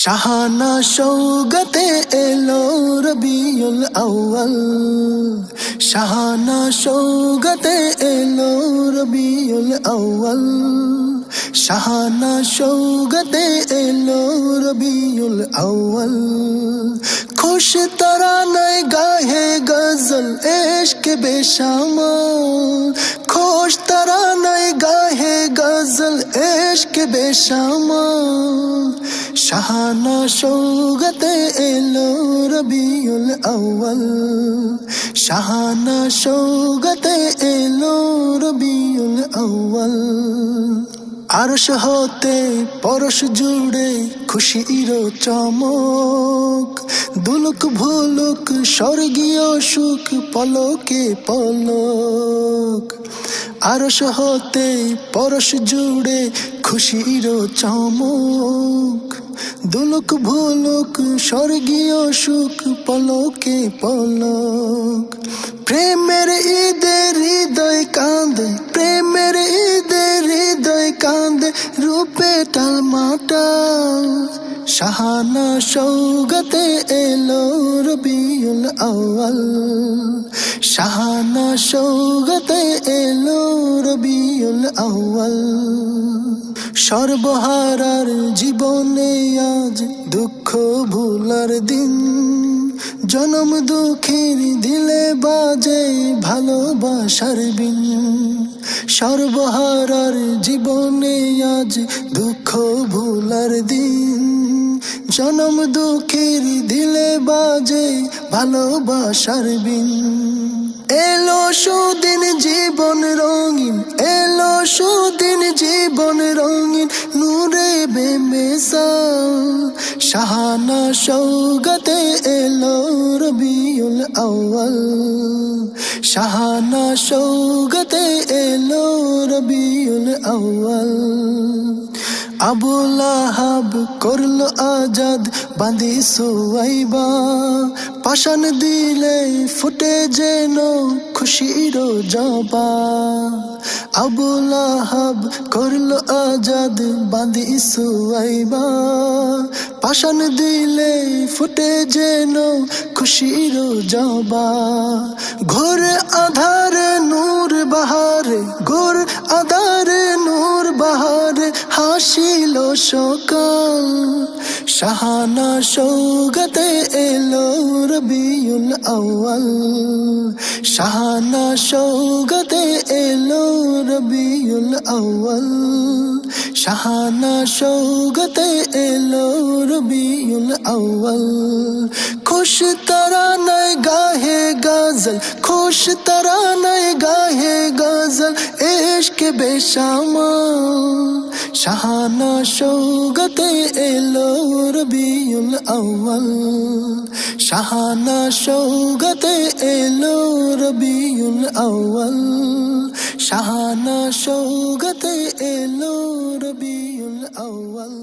শাহানা শৌগতে এলো রবিউল আউয়াল, শাহানা শৌগতে এলো রবিউল আউয়াল, শাহানা শৌগতে এলো রবিউল আউয়াল। খুশ তরানায় গাহে গজল ইশক বেশামাল, খুশ তরানায় গাহে গজল ইশক বেশামাল। শাহানা শৌগতে এলো রবিউল আউয়াল, শাহানা শৌগতে এলো রবিউল আউয়াল। আরশ হতে পরশ জুড়ে খুশির চমক, দুলুক ভুলুক স্বর্গীয় সুখ পলকে পলক। আরশ হতে পরশ জুড়ে খুশির চমক, দুলুক ভুলুক স্বর্গীয় সুখ পলকে পলক। প্রেমের ঈদে হৃদয় কাঁদে, প্রেমের ঈদে হৃদয় কাঁদে, রূপে টালমাটাল। শাহানা শৌগতে এলো রবিউল আউয়াল, শাহানা শৌগতে এলো রবিউল আউয়াল। সর্বহারার জীবনে আজ দুঃখ ভুলার দিন, জনম দুঃখের দিলে বাজে ভালোবাসার বিন। সর্বহারার জীবনে আজ দুঃখ ভুলার দিন, জনম দুঃখের দিলে বাজে ভালোবাসার বিন। এলো সুদিন জীবন রঙিন, এলো সুদিন জীবন রঙিন, নূরে বেমিসাল। শাহানা শৌগতে এলো রবিউল আউয়াল, শাহানা শৌগতে এলো রবিউল আউয়াল। আবু লাহাব করলো আজাদ বাঁধি সুয়াইবা, পাশান দিলে ফুটে যেন খুশির জবা। আবু লাহাব করলো আজাদ বাঁধি সুয়াইবা, পাশান দিলে ফুটে যেন খুশির জবা। ঘোর আধারে নূর বাহারে, ঘোর আধারে নূর বাহারে, হাসিল সকাল। শাহানা শৌগতে এলো রবিউল আউয়াল, শাহানা শৌগতে এলো রবিউল আউয়াল, শাহানা শৌগতে এলো রবিউল আউয়াল। খুশ তরানায় গাহে গজল, খুশ তরানায় গাহে গজল ইশক বেশামাল। শাহানা শৌগতে এলো রবিউল আউয়াল, শাহানা শৌগতে এলো রবিউল আউয়াল, শাহানা শৌগতে এলো রবিউল আউয়াল।